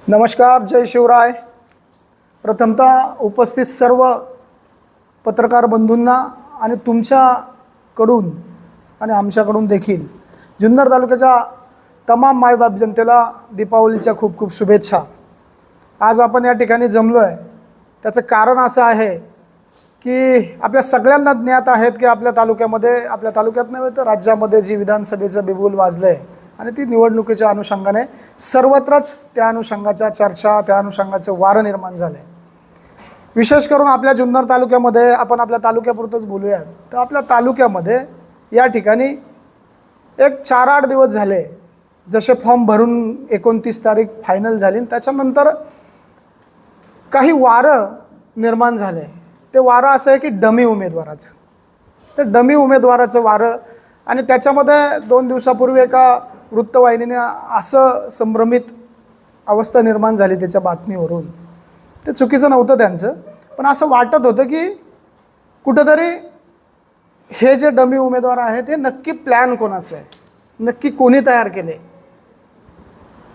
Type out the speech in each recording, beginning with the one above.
नमस्कार, जय शिवराय. प्रथमतः उपस्थित सर्व पत्रकार बंधूंना आणि तुमच्याकडून आणि आमच्याकडून देखील जुन्नर तालुक्याच्या तमाम मायबाप जनतेला दीपावलीच्या खूप खूप शुभेच्छा. आज आपण या ठिकाणी जमलो आहे त्याचं कारण असं आहे की आपल्या सगळ्यांना ज्ञात आहेत की आपल्या तालुक्यात नव्हे तर राज्यामध्ये जी विधानसभेचं बिगुल वाजलं आहे आणि ती निवडणुकीच्या अनुषंगाने सर्वत्रच त्या अनुषंगाच्या चर्चा, त्या अनुषंगाचं वारं निर्माण झालं आहे. विशेष करून आपल्या जुन्नर तालुक्यामध्ये आपण आपल्या तालुक्यापुरतंच बोलूया तर आपल्या तालुक्यामध्ये या ठिकाणी एक 4-8 दिवस झाले जसे फॉर्म भरून 29 तारीख फायनल झाली. त्याच्यानंतर काही वारं निर्माण झाले. ते वारं असं आहे की डमी उमेदवाराचं. तर डमी उमेदवाराचं वारं आणि त्याच्यामध्ये 2 दिवसापूर्वी एका वृत्तवाहिनीने असं संभ्रमित अवस्था निर्माण झाली त्याच्या बातमीवरून. ते चुकीचं नव्हतं त्यांचं, पण असं वाटत होतं की कुठंतरी हे जे डमी उमेदवार आहेत हे नक्की प्लॅन कोणाचं आहे, नक्की कोणी तयार केले.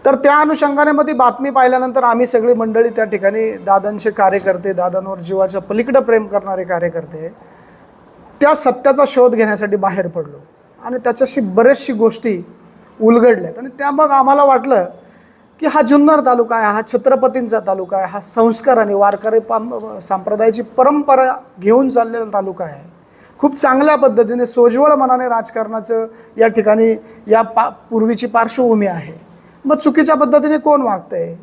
तर त्या अनुषंगाने मग ती बातमी पाहिल्यानंतर आम्ही सगळी मंडळी त्या ठिकाणी दादांचे कार्यकर्ते, दादांवर जीवाच्या पलीकडे प्रेम करणारे कार्यकर्ते त्या सत्याचा शोध घेण्यासाठी बाहेर पडलो आणि त्याच्याशी बरेचशी गोष्टी उलगडल्यात. आणि त्या मग आम्हाला वाटलं की हा जुन्नर तालुका आहे, हा छत्रपतींचा तालुका आहे, हा संस्कार आणि वारकरी संप्रदायाची परंपरा घेऊन चाललेला तालुका आहे. खूप चांगल्या पद्धतीने सोज्वळ मनाने राजकारणाचं या ठिकाणी पूर्वीची पार्श्वभूमी आहे. मग चुकीच्या पद्धतीने कोण वागतंय,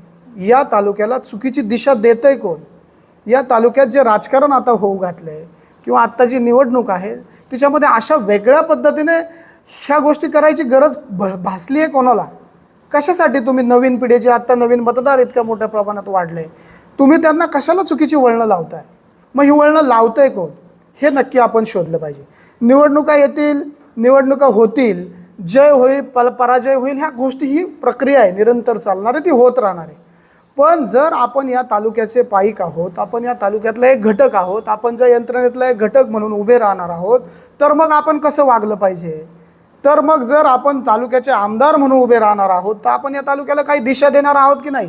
या तालुक्याला चुकीची दिशा देतंय कोण, या तालुक्यात जे राजकारण आता होऊ घातलंय किंवा आत्ता जी निवडणूक आहे तिच्यामध्ये अशा वेगळ्या पद्धतीने ह्या गोष्टी करायची गरज भासली आहे कोणाला. कशासाठी तुम्ही नवीन पिढीचे आत्ता नवीन मतदार इतक्या मोठ्या प्रमाणात वाढले, तुम्ही त्यांना कशाला चुकीची वळणं लावताय. मग ही वळणं लावतंय कोण हे नक्की आपण शोधलं पाहिजे. निवडणुका येतील, निवडणुका होतील, जय होईल, पराजय होईल, ह्या गोष्टी ही प्रक्रिया आहे, निरंतर चालणार आहे, ती होत राहणार आहे. पण जर आपण या तालुक्याचे पाईक आहोत, आपण या तालुक्यातला एक घटक आहोत, आपण ज्या यंत्रणेतला एक घटक म्हणून उभे राहणार आहोत, तर मग आपण कसं वागलं पाहिजे. तर मग जर आपण तालुक्याचे आमदार म्हणून उभे राहणार आहोत तर आपण या तालुक्याला काही दिशा देणार आहोत की नाही,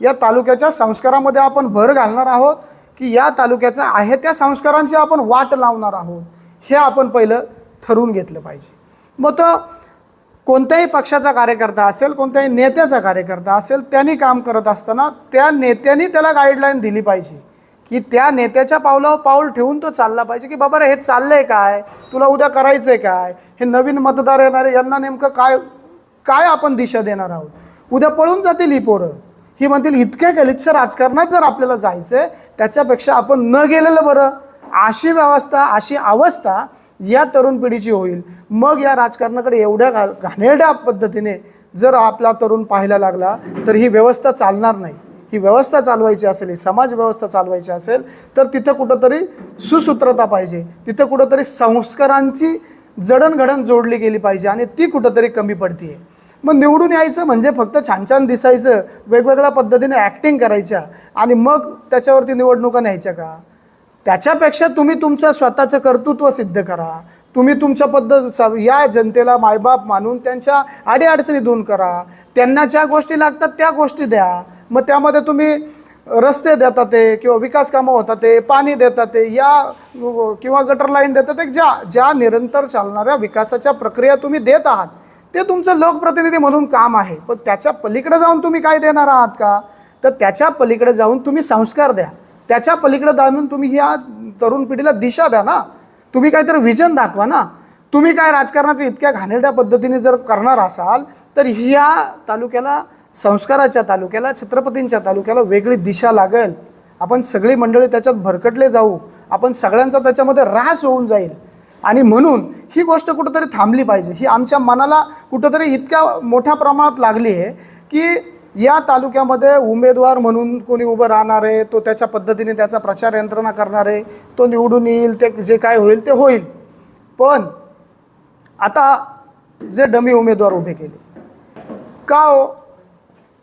या तालुक्याच्या संस्कारामध्ये आपण भर घालणार आहोत की या तालुक्याचा आहे त्या संस्कारांची आपण वाट लावणार आहोत, हे आपण पहिलं ठरवून घेतलं पाहिजे. मग तो कोणत्याही पक्षाचा कार्यकर्ता असेल, कोणत्याही नेत्याचा कार्यकर्ता असेल, त्यांनी काम करत असताना त्या नेत्यांनी त्याला गाईडलाईन दिली पाहिजे की त्या नेत्याच्या पावलावर पाऊल ठेवून तो चालला पाहिजे की बाबा रे हे चाललंय काय, तुला उद्या करायचंय काय, हे नवीन मतदार येणारे यांना नेमकं काय काय आपण दिशा देणार आहोत. उद्या पळून जातील ही पोरं, ही म्हणतील इतक्या गलिच्छ राजकारणात जर आपल्याला जायचंय त्याच्यापेक्षा आपण न गेलेलं बरं. अशी व्यवस्था, अशी अवस्था या तरुण पिढीची होईल. मग या राजकारणाकडे एवढ्या घाणेरड्या पद्धतीने जर आपला तरुण पाहायला लागला तर ही व्यवस्था चालणार नाही. ही व्यवस्था चालवायची असेल, ही समाज व्यवस्था चालवायची असेल तर तिथं कुठंतरी सुसूत्रता पाहिजे, तिथं कुठंतरी संस्कारांची जडणघडण जोडली गेली पाहिजे आणि ती कुठंतरी कमी पडतीये. मग निवडून यायचं म्हणजे फक्त छान छान दिसायचं, वेगवेगळ्या पद्धतीने ॲक्टिंग करायच्या आणि मग त्याच्यावरती निवडणुका न्यायच्या का. त्याच्यापेक्षा तुम्ही तुमचं स्वतःचं कर्तृत्व सिद्ध करा. तुम्ही तुमच्या पद्धत या जनतेला मायबाप मानून त्यांच्या अडीअडचणी दूर करा. त्यांना ज्या गोष्टी लागतात त्या गोष्टी द्या. मग त्यामध्ये तुम्ही रस्ते देतात ते किंवा विकास कामं होतात ते, पाणी देतात ते, या किंवा गटर लाईन देतात ते, ज्या निरंतर चालणाऱ्या विकासाच्या प्रक्रिया तुम्ही देत आहात ते तुमचं लोकप्रतिनिधी म्हणून काम आहे. पण त्याच्या पलीकडे जाऊन तुम्ही काय देणार आहात का, तर त्याच्या पलीकडे जाऊन तुम्ही संस्कार द्या. त्याच्या पलीकडे जाऊन तुम्ही ह्या तरुण पिढीला दिशा द्या ना, तुम्ही काहीतरी विजन दाखवा ना. तुम्ही काय राजकारणाचं इतक्या घाणेरड्या पद्धतीने जर करणार असाल तर ह्या तालुक्याला, संस्काराच्या तालुक्याला, छत्रपतींच्या तालुक्याला वेगळी दिशा लागेल. आपण सगळी मंडळी त्याच्यात भरकटले जाऊ, आपण सगळ्यांचा त्याच्यामध्ये ऱ्हास होऊन जाईल. आणि म्हणून ही गोष्ट कुठंतरी थांबली पाहिजे. ही आमच्या मनाला कुठंतरी इतक्या मोठ्या प्रमाणात लागली आहे की या तालुक्यामध्ये उमेदवार म्हणून कोणी उभं राहणार आहे, तो त्याच्या पद्धतीने त्याचा प्रचार यंत्रणा करणार आहे, तो निवडून येईल, ते जे काय होईल ते होईल. पण आता जे डमी उमेदवार उभे केले का हो,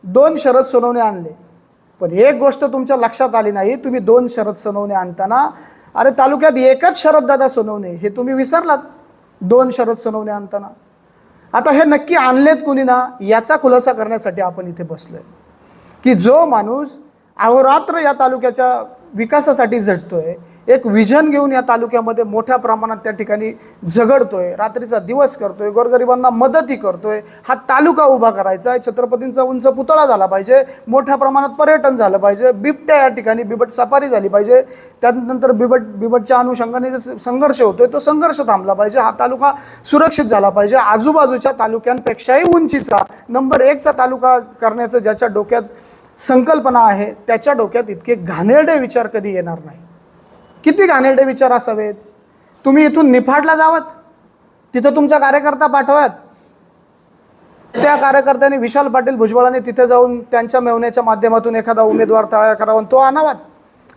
2 शरद सोनवणे आणले. पण एक गोष्ट तुमच्या लक्षात आली नाही, तुम्ही 2 शरद सोनवणे आणताना अरे तालुक्यात एकच शरददादा सोनवणे हे तुम्ही विसरलात 2 शरद सोनवणे आणताना. आता हे नक्की आणलेत कुणी ना, याचा खुलासा करण्यासाठी आपण इथे बसलोय. की जो माणूस अहोरात्र या तालुक्याच्या विकासासाठी झटतोय, एक विजन घेऊन या तालुक्यामध्ये मोठ्या प्रमाणात त्या ठिकाणी झगडतोय, रात्रीचा दिवस करतोय, गोरगरिबांना मदतही करतोय, हा तालुका उभा करायचा आहे, छत्रपतींचा उंच पुतळा झाला पाहिजे, मोठ्या प्रमाणात पर्यटन झालं पाहिजे, बिबट्या या ठिकाणी बिबट सफारी झाली पाहिजे, त्यानंतर बिबटच्या अनुषंगाने जो संघर्ष होतोय तो संघर्ष थांबला पाहिजे, हा तालुका सुरक्षित झाला पाहिजे, आजूबाजूच्या तालुक्यांपेक्षाही उंचीचा नंबर 1चा तालुका करण्याचं ज्याच्या डोक्यात संकल्पना आहे त्याच्या डोक्यात इतके घाणेरडे विचार कधी येणार नाही. किती घाणेरडे विचार असावेत. तुम्ही इथून निफाडला जावत, तिथं तुमचा कार्यकर्ता पाठवत, त्या कार्यकर्त्याने विशाल पाटील भुजबळांनी तिथे जाऊन त्यांच्या मेवण्याच्या माध्यमातून एखादा उमेदवार तयार करावा, तो आणावा.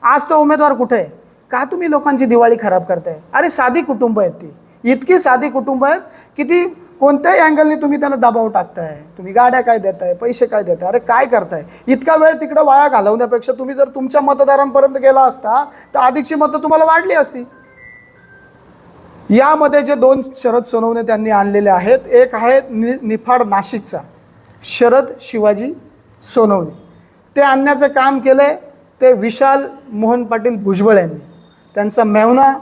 आज तो उमेदवार कुठे आहे? का तुम्ही लोकांची दिवाळी खराब करताय? अरे साधी कुटुंब आहेत ती, इतकी साधी कुटुंब आहेत की ती कोणत्याही अँगलने तुम्ही त्यांना दबाव टाकताय. तुम्ही गाड्या काय देताय, पैसे काय देताय, अरे काय करताय? इतका वेळ तिकडं वाया घालवण्यापेक्षा तुम्ही जर तुमच्या मतदारांपर्यंत गेला असता तर अधिकची मतं तुम्हाला वाढली असती. यामध्ये जे 2 शरद सोनवणे त्यांनी आणलेले आहेत, एक आहे निफाड नाशिकचा शरद शिवाजी सोनवणे, ते आणण्याचं काम केलंय ते विशाल मोहन पाटील भुजबळ यांनी. त्यांचा मेव्हणा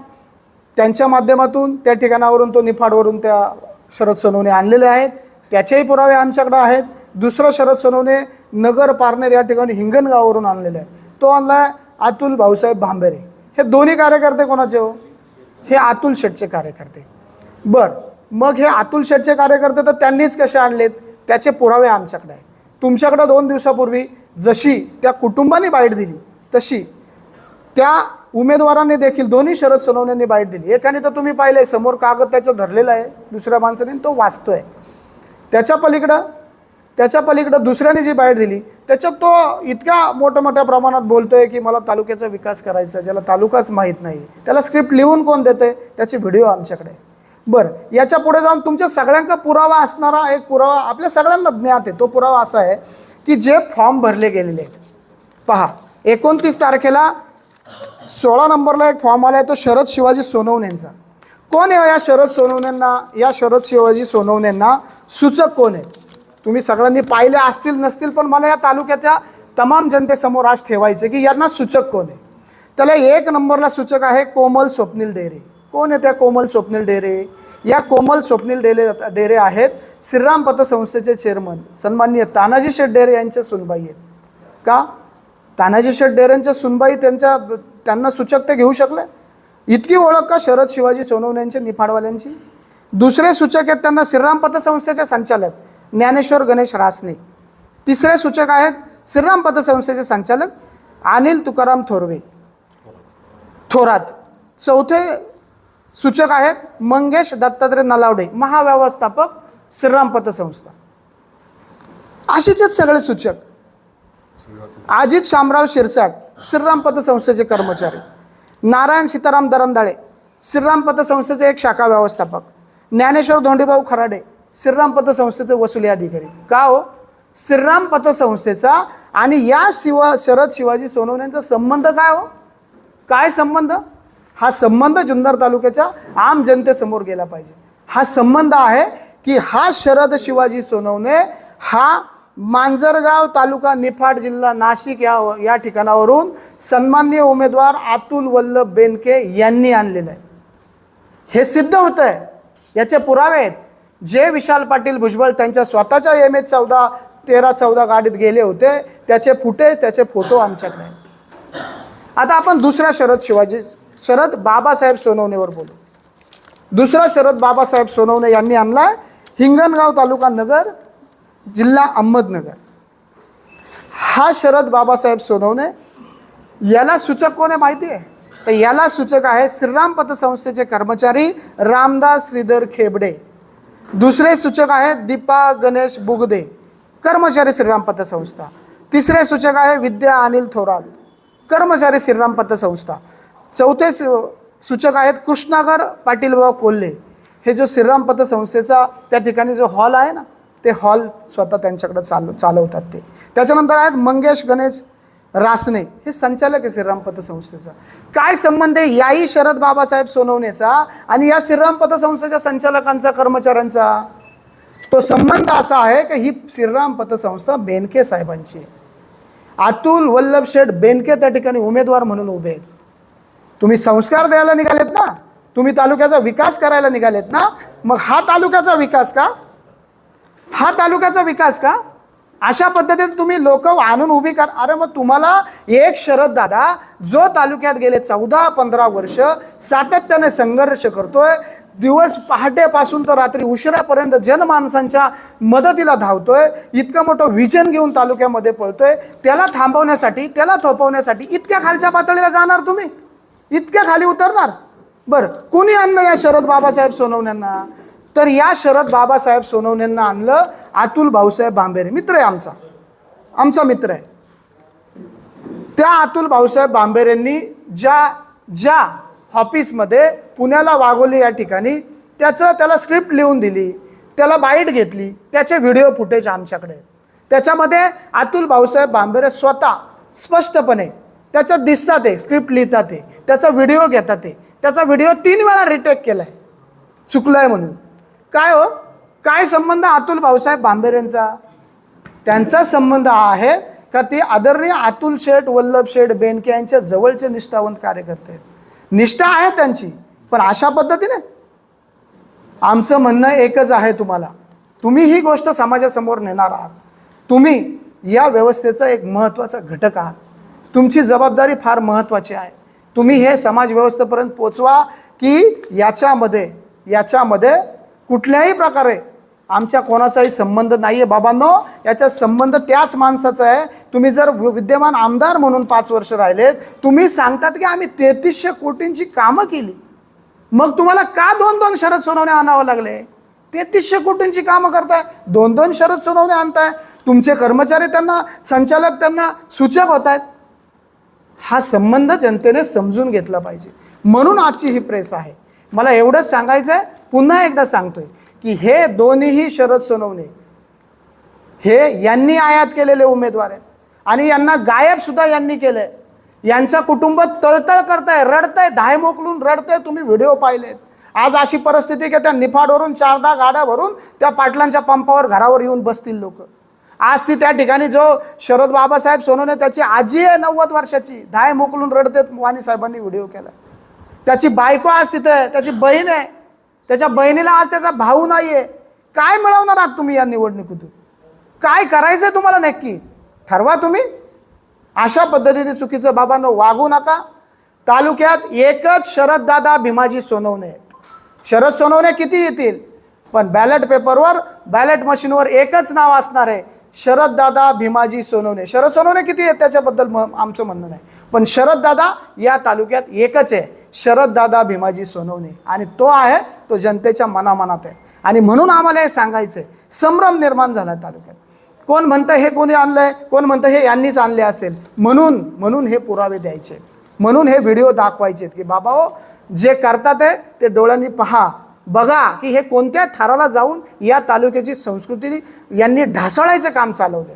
त्यांच्या माध्यमातून त्या ठिकाणावरून तो निफाडवरून त्या शरद सोनवणे आणलेले आहेत, त्याचेही पुरावे आमच्याकडे आहेत. दुसरं शरद सोनवणे नगर पारनेर या ठिकाणी हिंगणगाववरून आणलेलं आहे, तो आणलाय अतुल भाऊसाहेब भांबेरे. हे दोन्ही कार्यकर्ते कोणाचे हो? हे अतुल शेटचे कार्यकर्ते. बरं, मग हे अतुल शेटचे कार्यकर्ते तर त्यांनीच कसे आणलेत त्याचे पुरावे आमच्याकडे आहे. तुमच्याकडे 2 दिवसापूर्वी जशी त्या कुटुंबाने बाईट दिली तशी त्या उमेदवारांनी देखील दोन्ही शरद सोनवणेंनी बाईट दिली. एकाने तर तुम्ही पाहिलंय समोर कागद त्याचं धरलेलं आहे दुसऱ्या माणसाने, तो वाचतोय. त्याच्या पलीकडं दुसऱ्याने जी बाईट दिली त्याच्यात तो इतक्या मोठ्या प्रमाणात बोलतोय की मला तालुक्याचा विकास करायचा, ज्याला तालुकाच माहीत नाही, त्याला स्क्रिप्ट लिहून कोण देते, त्याचे व्हिडिओ आमच्याकडे. बरं, याच्या पुढे जाऊन तुमच्या सगळ्यांचा पुरावा असणारा एक पुरावा आपल्या सगळ्यांना ज्ञात आहे. तो पुरावा असा आहे की जे फॉर्म भरले गेलेले आहेत, पहा 29 तारखेला 16 नंबरला एक फॉर्म आला आहे, तो शरद शिवाजी सोनवणेंचा. कोण आहे या शरद सोनवणेंना, या शरद शिवाजी सोनवणेंना सूचक कोण आहे? तुम्ही सगळ्यांनी पाहिले असतील नसतील, पण मला या तालुक्याच्या तमाम जनतेसमोर आज ठेवायचे की यांना सूचक कोण आहे. त्याला 1 नंबरला सूचक आहे कोमल स्वप्नील डेरे. कोण आहे त्या कोमल स्वप्नील डेरे? या कोमल स्वप्नील डेरे आहेत श्रीराम पतसंस्थेचे चेअरमन सन्माननीय तानाजी शेठ डेरे यांच्या सुनबाई आहेत. का तानाजी शेठ डेरेंच्या सुनबाई त्यांना सूचक ते घेऊ शकले? इतकी ओळख का शरद शिवाजी सोनवणे निफाडवाल्यांची? दुसरे सूचक आहेत त्यांना श्रीराम पतसंस्थेचे संचालक ज्ञानेश्वर गणेश रासने. तिसरे सूचक आहेत श्रीराम पतसंस्थेचे संचालक अनिल तुकाराम थोरात. चौथे सूचक आहेत मंगेश दत्तात्रय नलावडे, महाव्यवस्थापक श्रीराम पतसंस्था. असेच सगळे सूचक. अजित शामराव शिरसाट श्रीराम पतसंस्थेचे कर्मचारी, नारायण सीताराम दरंदाळे श्रीराम पतसंस्थेचे एक शाखा व्यवस्थापक, ज्ञानेश्वर धोंडीभाऊ खराडे श्रीराम पतसंस्थेचे वसुली अधिकारी. का हो? श्रीराम पतसंस्थेचा आणि या शरद शिवाजी सोनवणेंचा संबंध काय हो? काय संबंध? हा संबंध जुन्नर तालुक्याच्या आम जनतेसमोर गेला पाहिजे. हा संबंध आहे की हा शरद शिवाजी सोनवणे हा मांजरगाव तालुका निफाड जिल्हा नाशिक या ठिकाणावरून सन्माननीय उमेदवार अतुल वल्लभ बेनके यांनी आणलेलं आहे. हे सिद्ध होतं आहे, याचे पुरावे आहेत. जे विशाल पाटील भुजबळ त्यांच्या स्वतःच्या MH14 13-14 गाडीत गेले होते त्याचे फुटेज, त्याचे फोटो आमच्याकडे आहेत. आता आपण दुसऱ्या शरद बाबासाहेब सोनवणेवर बोलू. दुसरा शरद बाबासाहेब सोनवणे यांनी आणला हिंगणगाव तालुका नगर जिल्हा अहमदनगर. हा शरद बाबासाहेब सोनवणे, याला सूचक कोण आहे माहिती आहे? तर याला सूचक आहे श्रीराम पतसंस्थेचे कर्मचारी रामदास श्रीधर खेबडे. दुसरे सूचक आहेत दीपा गणेश बुगदे, कर्मचारी श्रीराम पतसंस्था. तिसरे सूचक आहे विद्या अनिल थोरात, कर्मचारी श्रीराम पतसंस्था. चौथे सूचक आहेत कृष्णागर पाटीलभाऊ कोल्हे. हे जो श्रीराम पतसंस्थेचा त्या ठिकाणी जो हॉल आहे ना, ते हॉल स्वतः त्यांच्याकडे चालवतात ते. त्याच्यानंतर आहेत मंगेश गणेश रासने, हे संचालक आहे श्रीराम पतसंस्थेचा. काय संबंध आहे याही शरद बाबासाहेब सोनवणेचा आणि या श्रीराम पतसंस्थेच्या संचालकांचा, कर्मचाऱ्यांचा? तो संबंध असा आहे की ही श्रीराम पतसंस्था बेनके साहेबांची. अतुल वल्लभ शेठ बेनके त्या ठिकाणी उमेदवार म्हणून उभे आहेत. तुम्ही संस्कार द्यायला निघालेत ना, तुम्ही तालुक्याचा विकास करायला निघालेत ना, मग हा तालुक्याचा विकास का? हा तालुक्याचा विकास का? अशा पद्धतीने तुम्ही लोक आणून उभी कर. अरे मग तुम्हाला एक शरद दादा जो तालुक्यात गेले 14-15 वर्ष सातत्याने संघर्ष करतोय, दिवस पहाटेपासून तर रात्री उशिरापर्यंत जनमानसांच्या मदतीला धावतोय, इतकं मोठं विजन घेऊन तालुक्यामध्ये पळतोय, त्याला थांबवण्यासाठी, त्याला थोपवण्यासाठी इतक्या खालच्या पातळीला जाणार तुम्ही? इतक्या खाली उतरणार? बरं, कोणी आणलं या शरद बाबासाहेब सोनवण्यांना? तर या शरद बाबासाहेब सोनवण्यांना आणलं अतुल भाऊसाहेब भांबेरे. मित्र आहे आमचा मित्र आहे. त्या अतुल भाऊसाहेब भांबेरेंनी ज्या ऑफिसमध्ये पुण्याला वाघोली या ठिकाणी त्याला स्क्रिप्ट लिहून दिली, त्याला बाईट घेतली, त्याचे व्हिडिओ फुटेज आमच्याकडे. त्याच्यामध्ये अतुल भाऊसाहेब भांबेरे स्वतः स्पष्टपणे त्याच्यात दिसतात, ते स्क्रिप्ट लिहितात, ते त्याचा व्हिडिओ घेतात, ते त्याचा व्हिडिओ 3 वेळा रिटेक केलाय चुकलाय म्हणून. काय हो, काय संबंध अतुल भाऊसाहेब भांबेरेंचा? त्यांचा संबंध आहे का ते आदरणीय अतुल शेठ वल्लभ शेठ बेनके यांच्या जवळचे निष्ठावंत कार्यकर्ते आहेत. निष्ठा आहे त्यांची, पण अशा पद्धतीने. आमचं म्हणणं एकच आहे तुम्हाला, तुम्ही ही गोष्ट समाजासमोर नेणार आहात, तुम्ही या व्यवस्थेचा एक महत्त्वाचा घटक आहात, तुमची जबाबदारी फार महत्त्वाची आहे. तुम्ही हे समाज व्यवस्थेपर्यंत पोचवा की याच्यामध्ये कुठल्याही प्रकारे आमच्या कोणाचाही संबंध नाही आहे बाबांनो. याचा संबंध त्याच माणसाचा आहे. तुम्ही जर विद्यमान आमदार म्हणून 5 वर्ष राहिलेत, तुम्ही सांगतात की आम्ही 3300 कोटींची कामं केली, मग तुम्हाला का 2-2 शरद सोनवणे आणावं लागले? 3300 कोटींची कामं करताय, 2-2 शरद सोनवणे आणताय, तुमचे कर्मचारी त्यांना, संचालक त्यांना सूचक होत आहेत. हा संबंध जनतेने समजून घेतला पाहिजे, म्हणून आजची ही प्रेस आहे. मला एवढंच सांगायचं आहे, पुन्हा एकदा सांगतोय की हे दोन्हीही शरद सोनवणे हे यांनी आयात केलेले उमेदवार आहेत आणि यांना गायब सुद्धा यांनी केलंय. यांचा कुटुंब तळतळ करताय, रडतंय, धाय मोकलून रडतंय. तुम्ही व्हिडिओ पाहिलेत. आज अशी परिस्थिती की त्या निफाडवरून 4-10 गाड्या भरून त्या पाटलांच्या पंपावर घरावर येऊन बसतील लोक. आज ती त्या ठिकाणी जो शरद बाबासाहेब सोनवणे त्याची आजी आहे 90 वर्षाची, धाय मोकलून रडते. वाणी साहेबांनी व्हिडिओ केला. त्याची बायको आज तिथे आहे, त्याची बहीण आहे, त्याच्या बहिणीला आज त्याचा भाऊ नाहीये. काय मिळवणार आहात तुम्ही या निवडणुकीतून? काय करायचंय तुम्हाला नक्की ठरवा तुम्ही. अशा पद्धतीने चुकीचं बाबांनो वागू नका. तालुक्यात एकच शरद दादा भीमाजी सोनवणे आहेत. शरद सोनवणे किती येतील, पण बॅलेट पेपरवर, बॅलेट मशीनवर एकच नाव असणार आहे, शरद दादा भीमाजी सोनवणे. शरद सोनवणे किती आहेत त्याच्याबद्दल आमचं म्हणणं नाही, पण शरद दादा या तालुक्यात एकच आहे, शरद दादा भीमाजी सोनवणे. आणि तो आहे तो जनतेच्या मनामनात आहे. आणि म्हणून आम्हाला हे सांगायचंय, संभ्रम निर्माण झाला तालुक्यात. कोण म्हणतं हे कोणी आणलंय, कोण म्हणतं हे यांनीच आणले असेल. म्हणून हे पुरावे द्यायचे, म्हणून हे व्हिडिओ दाखवायचे की बाबा हो, जे करतात ते डोळ्यांनी बघा की हे कोणत्या थराला जाऊन या तालुक्याची संस्कृती यांनी ढासळायचं काम चालवलंय.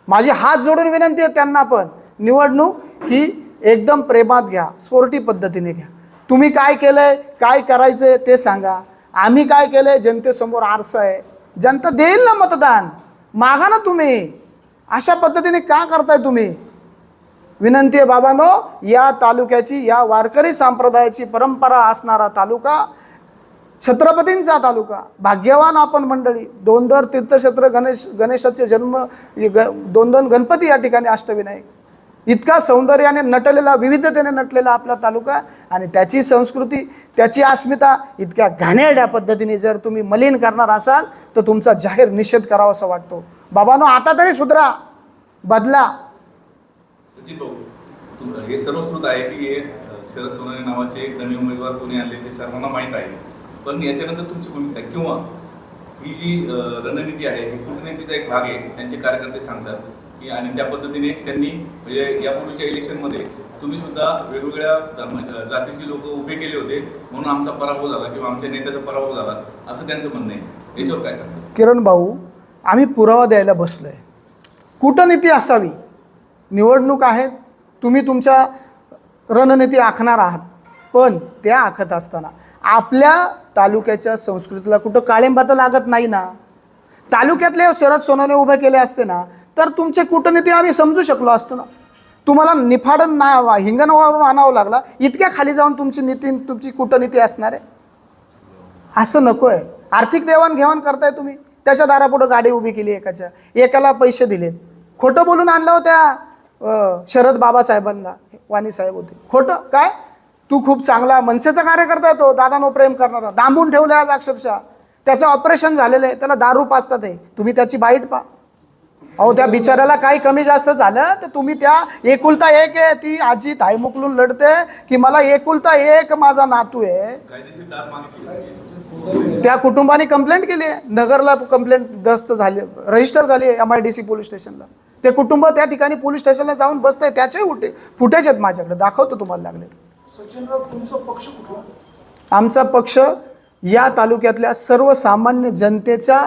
माझी हात जोडून विनंती आहे त्यांना पण, निवडणूक ही एकदम प्रेमात घ्या, स्पोर्टी पद्धतीने घ्या. तुम्ही काय केलंय, काय करायचंय ते सांगा. आम्ही काय केलंय, जनतेसमोर आरसा आहे, जनता देईल ना मतदान, मागा ना तुम्ही. अशा पद्धतीने का करताय तुम्ही? विनंती आहे बाबांनो, या तालुक्याची, या वारकरी संप्रदायाची परंपरा असणारा तालुका, छत्रपतींचा तालुका, भाग्यवान आपण मंडळी. 2 तीर्थक्षेत्र, गणेशाचे जन्म, 2 गणपती या ठिकाणी, अष्टविनायक. इतका सौंदर्याने नटलेला, विविधतेने नटलेला आपला तालुका आणि त्याची संस्कृती, त्याची अस्मिता इतक्या घाणेरड्या पद्धतीने जर तुम्ही मलिन करणार असाल तर तुमचा जाहीर निषेध करावा असं वाटतो. बाबांनो, आता तरी सुधरा, बदला. सचिन भाऊ, हे सर्वश्रुत आहे की हे शरद सोनवणे नावाचे नवीन उमेदवार कोणी आणले ते सर्वांना माहीत आहे, पण याच्यानंतर तुमची भूमिका किंवा ही जी रणनीती आहे ही कूटनीतीचा एक भाग आहे, त्यांचे कार्यकर्ते सांगतात की. आणि त्या पद्धतीने त्यांनी म्हणजे यापूर्वीच्या इलेक्शनमध्ये तुम्ही सुद्धा वेगवेगळ्या जातीची लोक उभे केले होते, म्हणून आमचा पराभव झाला किंवा आमच्या नेत्याचा पराभव झाला, असं त्यांचं म्हणणं आहे. याच्यावर काय सांगतो? किरण भाऊ, आम्ही पुरावा द्यायला बसलोय. कूटनीती असावी, निवडणूक आहेत, तुम्ही तुमच्या रणनीती आखणार आहात, पण त्या आखत असताना आपल्या तालुक्याच्या संस्कृतीला कुठं काळिंबा तर लागत नाही ना. तालुक्यातले शरद सोनवणे उभे केले असते ना तर तुमचे कूटनीती आम्ही समजू शकलो असतो ना. तुम्हाला निफाडन ना हिंगणवारून आणावं लागला, इतक्या खाली जाऊन तुमची कूटनीती असणार आहे? असं नको आहे. आर्थिक देवाणघेवाण करताय तुम्ही, त्याच्या दारापुढं गाडी उभी केली, एकाला पैसे दिलेत, खोटं बोलून आणलं होत्या शरद बाबासाहेबांना, वाणी साहेब होते. खोटं काय? तू खूप चांगला मनसेचा कार्यकर्ता आहे, तो दादांनो प्रेम करणारा, दांबून ठेवले आज अक्षरशः. त्याचं ऑपरेशन झालेलं आहे, त्याला दारू पाजतात आहे, तुम्ही त्याची बाईट पा. अहो त्या बिचाऱ्याला काही कमी जास्त झालं तर तुम्ही त्या एकुलता एक आहे, ती आजी धायमुकलून लढते की मला एकुलता एक माझा नातू आहे. कायदेशीर दाद मागितली. त्या कुटुंबाने कंप्लेंट केली आहे, नगरला कंप्लेंट दस्त झाली, रजिस्टर झाली आहे MIDC पोलीस स्टेशनला. ते कुटुंब त्या ठिकाणी पोलीस स्टेशनला जाऊन बसतंय, त्याचे फुटेज आहेत माझ्याकडे, दाखवतो तुम्हाला लागले. सचिनराव, तुमचा पक्ष कुठला? आमचा पक्ष या तालुक्यातल्या सर्वसामान्य जनतेच्या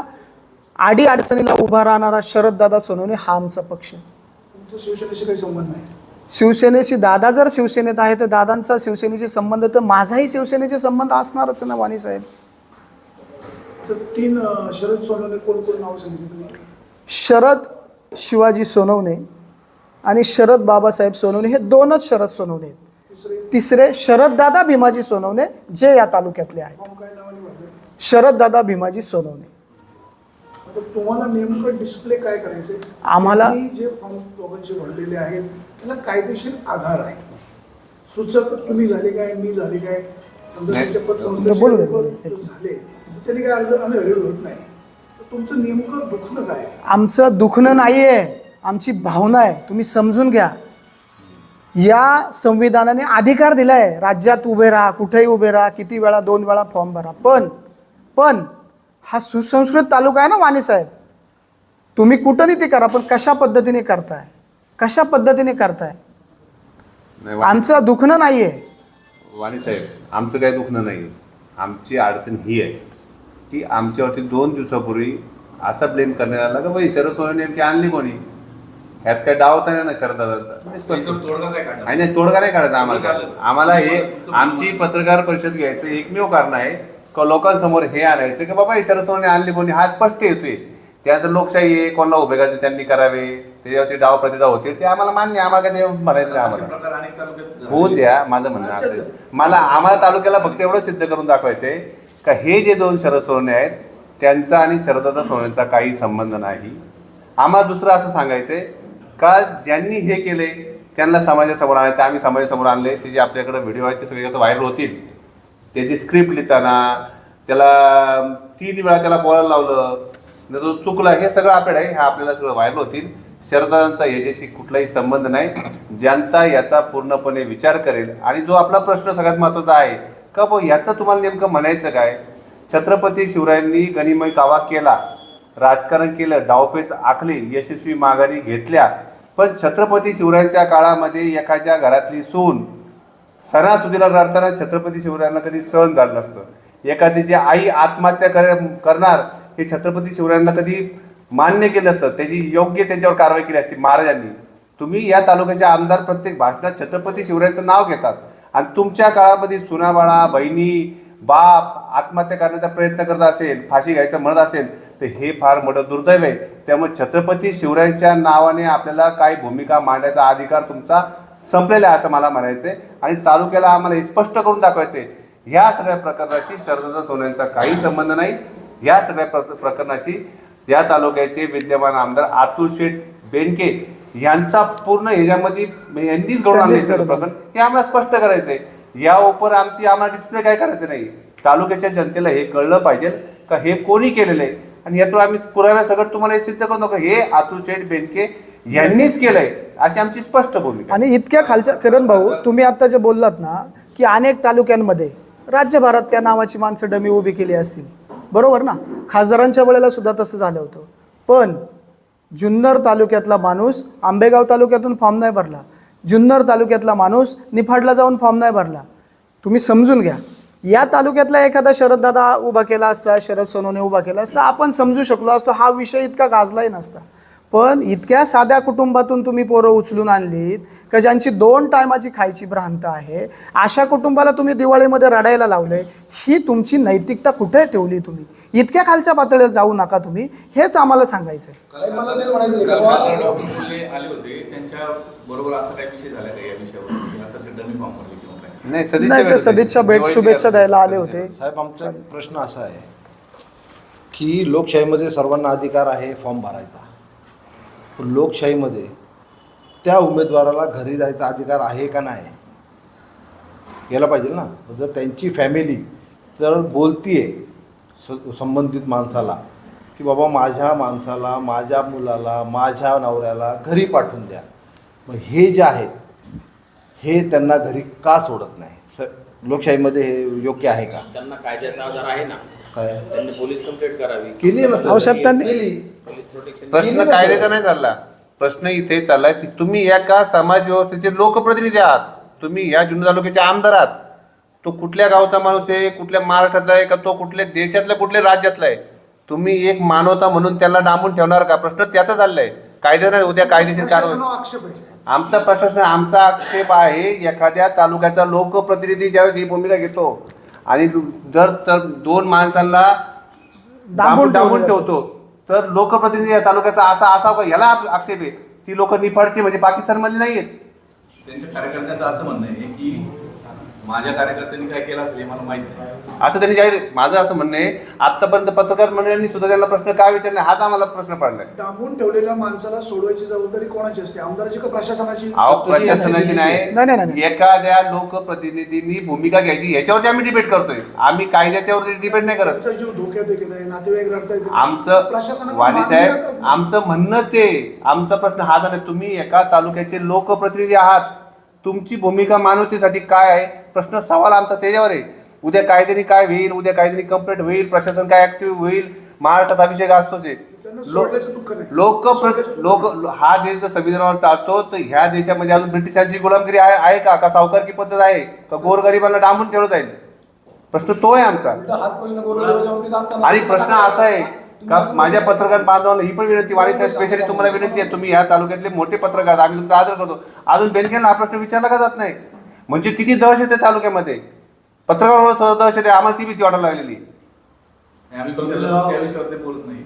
आडी अडचणीला उभा राहणारा शरददादा सोनवणे हा आमचा पक्ष. तुमचा शिवसेनेशी काही संबंध नाही? शिवसेनेशी, दादा जर शिवसेनेत आहे तर दादांचा शिवसेनेशी संबंध, तर माझाही शिवसेनेचे संबंध असणारच ना वाणी साहेब. तर 3 शरद सोनवणे कोण कोण नाव सांगितले तुम्ही? शरद शिवाजी सोनवणे आणि शरद बाबासाहेब सोनवणे, हे 2च शरद सोनवणे आहेत. तिसरे शरददादा भीमाजी सोनवणे, जे या तालुक्यातले आहेत. फॉर्म काय नावाने भरले? शरददादा भीमाजी सोनवणे. आता तुम्हाला नेमकं डिस्प्ले काय करायचंय? आम्हाला जे फॉर्म दोघांचे भरलेले आहेत त्याला कायदेशीर आधार आहे. सूचक तुम्ही झाले काय, मी झाले काय, समजा त्यांच्या पतसंस्थेचे बोलू दे. झाले, त्यांनी काय अर्ज अनव्हॅलिड होत नाही. तर तुमचं नेमकं दुखणं काय आहे? आमचं दुखणं नाही आहे, आमची भावना आहे, तुम्ही समजून घ्या. या संविधानाने अधिकार दिलाय, राज्यात उभे राहा, कुठेही उभे राहा, किती वेळा, 2 वेळा फॉर्म भरा. पण हा सुसंस्कृत तालुका आहे ना वाणी साहेब. तुम्ही कूटनीती करा, पण कशा पद्धतीने करताय, कशा पद्धतीने करताय? आमचं दुखणं नाही आहे वाणी साहेब, आमचं काही दुखणं नाही. आमची अडचण ही आहे की आमच्यावरती 2 दिवसापूर्वी असा ब्लेम करण्यात आला की बाई शरद सोनवणे नेमकी आणली कोणी, ह्यात काय डावता नाही ना शरददादांचा. याच्यावर तोडगा काय काढणार? आणि तोडगा नाही काढायचा आम्हाला. आम्हाला हे आमची पत्रकार परिषद घ्यायचं एकमेव कारण आहे का लोकांसमोर हे आणायचं की बाबा हे शरद सोनवणे आणली कोणी, हा स्पष्ट येतोय. त्यानंतर लोकशाही आहे, कोणाला उभे करायचे त्यांनी करावे, त्याच्यावरती डाव प्रतिडाव होते, ते आम्हाला मान्य, आम्हाला काय ते म्हणायचं नाही. अशा आम्हाला प्रकार अनेक तालुक्यात होऊ द्या, माझं म्हणणं असं आहे. आम्हाला तालुक्याला फक्त एवढं सिद्ध करून दाखवायचंय का हे जे 2 शरद सोनवणे आहेत त्यांचा आणि शरददादा सोनवणेचा काही संबंध नाही. आम्हाला दुसरं असं सांगायचंय का ज्यांनी हे केले त्यांना समाजासमोर आणायचं. आम्ही समाजासमोर आणले, ते जे आपल्याकडे व्हिडिओ आहेत ते सगळे व्हायरल होतील. त्याची स्क्रिप्ट लिहिताना त्याला 3 वेळा त्याला बोलायला लावलं, तो चुकला, हे सगळं आपल्याकडे आहे, हे आपल्याला सगळं व्हायरल होतील. शरददादांचा याच्याशी कुठलाही संबंध नाही. जनता याचा पूर्णपणे विचार करेल. आणि जो आपला प्रश्न सगळ्यात महत्त्वाचा आहे का ह्याचं तुम्हाला नेमकं म्हणायचं काय? छत्रपती शिवरायांनी गनिमय कावा केला, राजकारण केलं, डावपेच आखली, यशस्वी माघारी घेतल्या. पण छत्रपती शिवरायांच्या काळामध्ये एखाद्या घरातली सून सणासुदीला रडताना छत्रपती शिवरायांना कधी सहन झालं नसतं. एखाद्याची आई आत्महत्या करणार हे छत्रपती शिवरायांना कधी मान्य केलं असतं, त्याची योग्य त्यांच्यावर कारवाई केली असती महाराजांनी. तुम्ही या तालुक्याचे आमदार प्रत्येक भाषणात छत्रपती शिवरायांचं नाव घेतात आणि तुमच्या काळामध्ये सुनाबाळा, बहिणी, बाप आत्महत्या करण्याचा प्रयत्न करत असेल, फाशी घ्यायचं म्हणत असेल, तर हे फार मोठं दुर्दैव आहे. त्यामुळे छत्रपती शिवरायांच्या नावाने आपल्याला काही भूमिका मांडायचा अधिकार तुमचा संपलेला आहे असं मला म्हणायचं आहे. आणि तालुक्याला आम्हाला हे स्पष्ट करून द्यायचं आहे, ह्या सगळ्या प्रकरणाशी शरददादा सोनवणेंचा काही संबंध नाही. ह्या सगळ्या प्रकरणाशी या तालुक्याचे विद्यमान आमदार अतुल शेठ बेनके यांचा पूर्ण ह्याच्यामध्ये यांनीच घडून आणले प्रकरण, हे आम्हाला स्पष्ट करायचं आहे. या उपर आम्हाला डिस्प्ले काय करायचं नाही. तालुक्याच्या जनतेला हे कळलं पाहिजे का हे कोणी केलेलं आहे. आणि यातून आम्ही पुराव्या सगळं तुम्हाला हे सिद्ध करतो का हे अतुल शेठ बेनके यांनीच केलंय, अशी आमची स्पष्ट भूमिका. आणि इतक्या खालच्या, किरण भाऊ तुम्ही आता जे बोललात ना की अनेक तालुक्यांमध्ये राज्यभरात त्या नावाची माणसं डमी उभी केली असतील, बरोबर ना? खासदारांच्या वेळेला सुद्धा तसं झालं होतं. पण जुन्नर तालुक्यातला माणूस आंबेगाव तालुक्यातून फॉर्म नाही भरला, जुन्नर तालुक्यातला माणूस निफाडला जाऊन फॉर्म नाही भरला. तुम्ही समजून घ्या. या तालुक्यातला एखादा शरददादा उभा केला असता, शरद सोनवणे उभा केला असता, आपण समजू शकलो असतो, हा विषय इतका गाजलाही नसता. पण इतक्या साध्या कुटुंबातून तुम्ही पोरं उचलून आणलीत का ज्यांची 2 टायमाची खायची भ्रांत आहे, अशा कुटुंबाला तुम्ही दिवाळीमध्ये रडायला लावले. ही तुमची नैतिकता कुठे ठेवली तुम्ही? इतक्या खालच्या पातळीवर जाऊ नका तुम्ही, हेच आम्हाला सांगायचं आहे. मला ते म्हणायचं आहे का काल डॉक्टर मुले आले होते, त्यांच्या बरोबर असा काही विषय झाला का या विषयावर, असं डमी फॉर्म भरले किंवा काय? नाही नाही, ते सदिच्छा भेट शुभेच्छा द्यायला आले होते. साहेब, आमचा प्रश्न असा आहे की लोकशाहीमध्ये सर्वांना अधिकार आहे फॉर्म भरायचा, पण लोकशाहीमध्ये त्या उमेदवाराला घरी जायचा अधिकार आहे का नाही यायला पाहिजे ना. जर त्यांची फॅमिली जर बोलतीये संबंधित माणसाला की बाबा माझ्या माणसाला, माझ्या मुलाला, माझ्या नवऱ्याला घरी पाठवून द्या, मग हे जे आहेत हे त्यांना घरी का सोडत नाही? लोकशाहीमध्ये हे योग्य आहे का? त्यांना कायद्याचा आधार आहे ना, काय त्यांनी पोलीस कंप्लेंट करावी, केली ना सर? आवश्यक त्यांनी- केली. Police protection. प्रश्न कायद्याचा नाही चालला, प्रश्न इथे चाललाय की तुम्ही एका समाज व्यवस्थेचे लोकप्रतिनिधी आहात, तुम्ही या जुन्नर तालुक्याचे आमदार आहात. तो कुठल्या गावचा माणूस आहे, कुठल्या महाराष्ट्रातला आहे का तो कुठल्या देशातला, कुठल्या राज्यातला आहे, तुम्ही एक मानवता म्हणून त्याला डांबून ठेवणार का? प्रश्न त्याचा चाललाय, कायदा नाही. उद्या कायदेशीर कारवाई. प्रशासनावर आक्षेप आहे. आमचा प्रश्न, आमचा आक्षेप आहे, एखाद्या तालुक्याचा लोकप्रतिनिधी ज्यावेळेस ही भूमिका घेतो आणि जर तर दोन माणसांना डांबून डांबून ठेवलं ठेवतो, तर लोकप्रतिनिधी या तालुक्याचा असा असावा का, याला आक्षेप आहे. ती लोक निफाडची म्हणजे पाकिस्तानमधली नाही आहेत. त्यांच्या कार्यकर्त्यांचं असं म्हणणं आहे की माझ्या कार्यकर्त्यांनी काय केलं असेल हे मला माहित नाही. असं त्यांनी जाहीर, माझं असं म्हणणं आहे, आतापर्यंत पत्रकार मंडळांनी सुद्धा त्यांना प्रश्न काय विचारले, हाच आम्हाला प्रश्न पडलाय. डांबून ठेवलेल्या माणसाला सोडवायची जबाबदारी कोणाची असते, आमदाराची का प्रशासनाची? अहो, प्रशासनाची नाही, नाही, नाही, नाही. एखाद्या लोकप्रतिनिधींनी भूमिका घ्यायची याच्यावरती आम्ही डिबेट करतोय. आम्ही कायद्याच्यावरती डिबेट नाही करत. त्यांचा जीव धोक्यात आहे की नाही, नातेवाईक रडतायत की नाही? आमचं प्रशासनाकडे वाणी मागणी का साहेब, करत नाही? आमचं म्हणणं ते, आमचा प्रश्न हाच आहे, तुम्ही एका तालुक्याचे लोकप्रतिनिधी आहात, तुमची भूमिका मानवतेसाठी काय आहे? प्रश्न सवाल आमचा त्याच्यावर आहे. उद्या कायद्याने काय होईल, उद्या कायद्याने कंप्लेंट होईल, प्रशासन काय ऍक्टिव्ह होईल, महाराष्ट्रात अभिषेक असतोच आहे. त्यांना सोडल्याचं दुःख नाही. लोक हा देश जर संविधानावर चालतो, तर ह्या देशामध्ये अजून ब्रिटिशांची गुलामगिरी आहे का सावकारकी पद्धत आहे का, गोरगरिबांना डांबून ठेवलं जाईल? प्रश्न तो आहे आमचा. आणि प्रश्न असा आहे का, माझ्या पत्रकार बांधवांना ही पण विनंती, वाणी साहेब स्पेशली तुम्हाला विनंती आहे, तुम्ही ह्या तालुक्यातले मोठे पत्रकार, आम्ही तुमचा आदर करतो, अजून बेनकेला हा प्रश्न विचारला का जात नाही? म्हणजे किती दहशत आहे तालुक्यामध्ये, पत्रकारांवर दहशत आहे, आम्हाला ती भीती वाटायला लागलेली. आम्ही विचारलं त्या विषयावर ते बोलत नाही.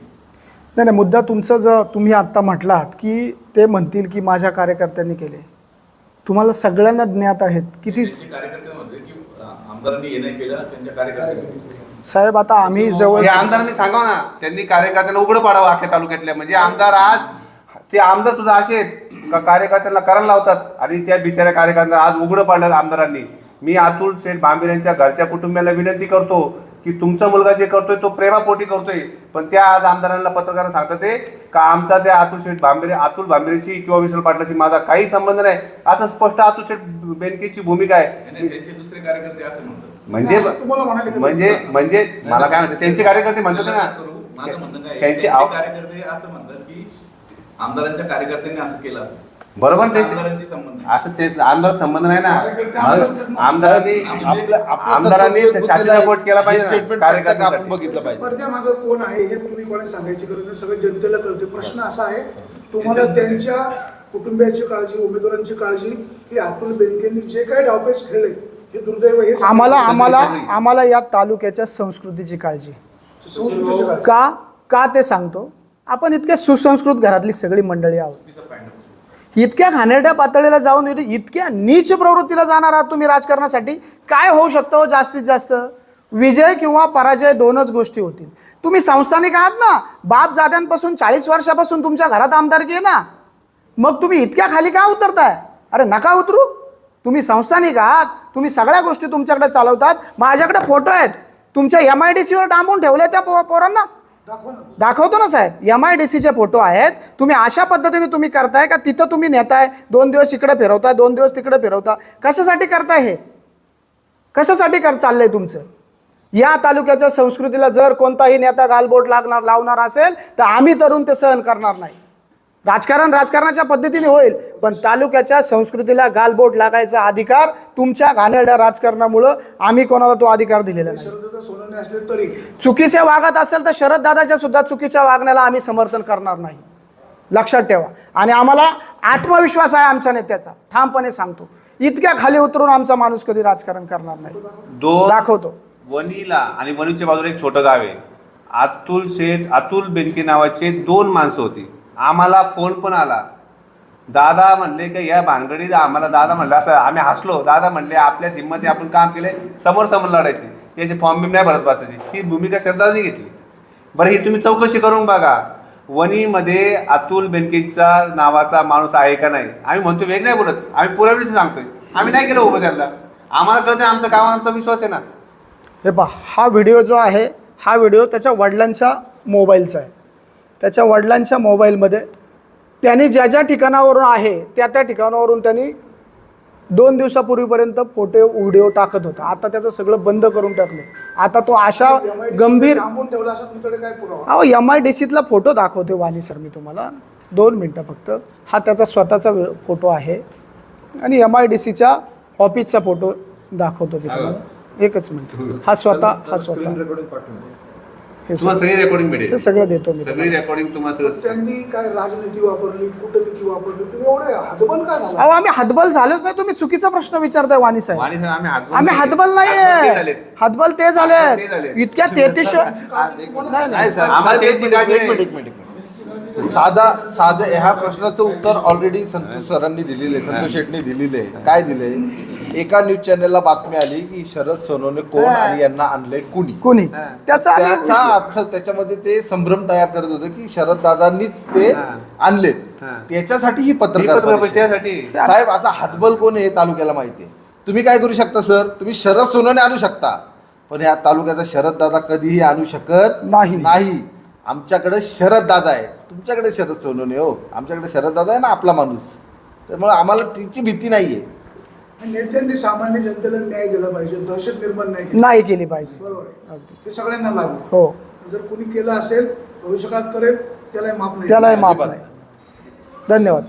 नाही नाही, मुद्दा तुमचं जर तुम्ही आत्ता म्हटलात की ते म्हणतील की माझ्या कार्यकर्त्यांनी केले, तुम्हाला सगळ्यांना ज्ञात आहेत किती. त्यांचे कार्यकर्ते म्हणते की आमदारांनी हे नाही केलं, त्यांच्या कार्यकर्त्यांनी. साहेब, आता आम्ही जवळ हे आमदारांनी सांगावं ना, त्यांनी कार्यकर्त्यांना उघडं पाडावं अख्ख्या तालुक्यातल्या. म्हणजे आमदार आज, ते आमदार सुद्धा असे आहेत का कार्यकर्त्यांना करायला लावतात, आणि त्या बिचाऱ्या कार्यकर्त्यांना आज उघडं पाडलं आमदारांनी. मी अतुल शेठ भांबीर यांच्या घरच्या कुटुंबियाला विनंती करतो की तुमचा मुलगा जे करतोय तो प्रेमापोटी करतोय, पण त्या आज आमदारांना पत्रकारांना सांगतात ते का आमचा त्या अतुल भांबीरेशी किंवा विशाल पाटलाशी माझा काही संबंध नाही, असं स्पष्ट अतुल शेठ बेनकेची भूमिका आहे. नाही, त्यांचे दुसरे कार्यकर्ते असं म्हणतात. म्हणजे तुम्हाला म्हणाले की म्हणजे मला काय म्हणतात, त्यांचे कार्यकर्ते म्हणतात माझं म्हणणं काय ना, आहे, त्यांचे त्यांचे कार्यकर्ते असं म्हणतात की आमदारांच्या कार्यकर्त्यांनी असं केलं असं. बरोबर, त्यांचे आमदारांशी संबंध नाही. असं तेच आमदार संबंध नाही ना. मग आमदारांनी छातीचा बोट केला पाहिजे ना कार्यकर्त्यांसाठी. आपण बघितलं पाहिजे. पडद्यामागं कोण आहे हे तुम्ही कोणाला सांगायची गरज नाही, सगळ्या जनतेला कळते. प्रश्न असा आहे, तुम्हाला त्यांच्या कुटुंबियाची काळजी, उमेदवारांची काळजी, की अतुल बेनकेंनी जे काही डावपेच खेळले हे दुर्दैव, हे आम्हाला या तालुक्याच्या संस्कृतीची काळजी. संस्कृतीची काळजी. का ते सांगतो. आपण इतक्या सुसंस्कृत घरातली सगळी मंडळी आहोत, इतक्या घाणेरड्या पातळीला जाऊन इतक्या नीच प्रवृत्तीला जाणार आहात तुम्ही राजकारणासाठी. काय होऊ शकतं जास्तीत जास्त? विजय किंवा पराजय दोनच गोष्टी होतील. तुम्ही संस्थानिक आहात ना, बाप जाद्यांपासून 40 वर्षापासून तुमच्या घरात आमदारकी आहे ना, मग तुम्ही इतक्या खाली का उतरताय? अरे नका उतरू, तुम्ही संस्थानिक आहात, तुम्ही सगळ्या गोष्टी तुमच्याकडे चालवतात. माझ्याकडे फोटो आहेत तुमच्या MIDCवर डांबून ठेवले त्या पोरांना, दाखवतो ना साहेब, MIDCचे फोटो आहेत. तुम्ही अशा पद्धतीने तुम्ही करताय का, तिथं तुम्ही नेताय, 2 दिवस इकडे फिरवताय, 2 दिवस तिकडे फिरवता, कशासाठी करताय हे? कशासाठी चाललंय तुमचं? या तालुक्याच्या संस्कृतीला जर कोणताही नेता गालबोट लावणार असेल तर आम्ही तरुण ते सहन करणार नाही. राजकारणाच्या पद्धतीने होईल, पण तालुक्याच्या संस्कृतीला गालबोट लागायचा अधिकार तुमच्या घाणेरड्या राजकारणामुळं आम्ही कोणाला तो अधिकार दिलेला नाही. शरद सोनवणे असले तरी चुकीचे वागत असेल तर शरद दादाच्या सुद्धा चुकीच्या वागण्याला आम्ही समर्थन करणार नाही, लक्षात ठेवा. आणि आम्हाला आत्मविश्वास आहे आमच्या नेत्याचा, ठामपणे सांगतो. इतक्या खाली उतरून आमचा माणूस कधी राजकारण करणार नाही. दाखवतो. वणीला आणि वणीच्या बाजूला एक छोटं गाव आहे, अतुल बेनके नावाचे 2 माणसं होती. आम्हाला फोन पण आला. दादा म्हणले की या भानगडीत आम्हाला दादा म्हणलं असं आम्ही हसलो. दादा म्हणले आपल्या हिंमती आपण काम केले, समोर लढायची, याची फॉर्म बिम नाही भरत बसायची. ही भूमिका शरदाने घेतली. बरं ही तुम्ही चौकशी करून बघा, वणीमध्ये अतुल बेनकेचा नावाचा माणूस आहे का नाही. आम्ही म्हणतो वेग नाही बोलत, आम्ही पुरावेच सांगतोय. आम्ही नाही केलं उभं त्यांना, आम्हाला कळतं आमच्या कामाचा विश्वास आहे ना. हे पहा, हा व्हिडिओ जो आहे, हा व्हिडिओ त्याच्या वडिलांच्या मोबाईलचा आहे. त्याच्या वडिलांच्या मोबाईलमध्ये त्यांनी ज्या ज्या ठिकाणावरून आहे त्या त्या ठिकाणावरून त्यांनी 2 दिवसापूर्वीपर्यंत फोटो व्हिडिओ टाकत होता. आता त्याचं सगळं बंद करून टाकलं. आता तो अशा गंभीर थांबून ठेवला असं तुमच्याकडे काय पुरावा? अहो MIDCतला फोटो दाखवते वाणी सर मी तुम्हाला, 2 मिनटं फक्त. हा त्याचा स्वतःचा फोटो आहे आणि MIDCच्या ऑफिसचा फोटो दाखवतो मी तुम्हाला. एकच मिनिट. हा स्वतः हे तुम्हाला सगळी रेकॉर्डिंग मिळेल, हे सगळं देतो मी. सगळी रेकॉर्डिंग तुम्हाला. त्यांनी काय राजनीती वापरली, कूटनीती वापरली, तुम्ही एवढे हतबल काय झाला? अहो आम्ही हातबल झालोच नाही. तुम्ही चुकीचा प्रश्न विचारताय वाणी साहेब. वाणी साहेब, आम्ही हातबल नाहीये, हातबल ते झाले इतक्या 33. नाही सर, आम्हाला एक त्याची मिनिट, काळजी एक मिनिट, एक मिनिट. साधा ह्या प्रश्नाचं उत्तर ऑलरेडी संतोष सरांनी दिलेले, संतोष शेटने दिलेले. काय दिले? एका न्यूज चॅनलला बातमी आली की शरद सोनवणे कोण आणि यांना आणलंय कुणी. त्याचा त्याचा अर्थ त्याच्यामध्ये ते संभ्रम तयार करत होते की शरद दादांनीच ते आणलेत. त्याच्यासाठी ही पत्रकार परिषद. त्यासाठी साहेब आता हातबल कोण आहे हे तालुक्याला माहिती आहे. तुम्ही काय करू शकता सर, तुम्ही शरद सोनवणे आणू शकता, पण या तालुक्याचा शरद दादा कधीही आणू शकत नाही. आमच्याकडे शरद दादा आहे, तुमच्याकडे शरद सोनवणे. हो, आमच्याकडे शरद दादा आहे ना, आपला माणूस. त्यामुळे आम्हाला तिची भीती नाहीये. नेत्यांनी सामान्य जनतेला न्याय दिला पाहिजे, दहशत निर्माण नाही केली पाहिजे. बरोबर आहे, हे सगळ्यांना लागू. हो, जर कोणी केलं असेल भविष्यकाळात करेल त्यालाही माफ नाही. त्यालाही माफ नाही. धन्यवाद.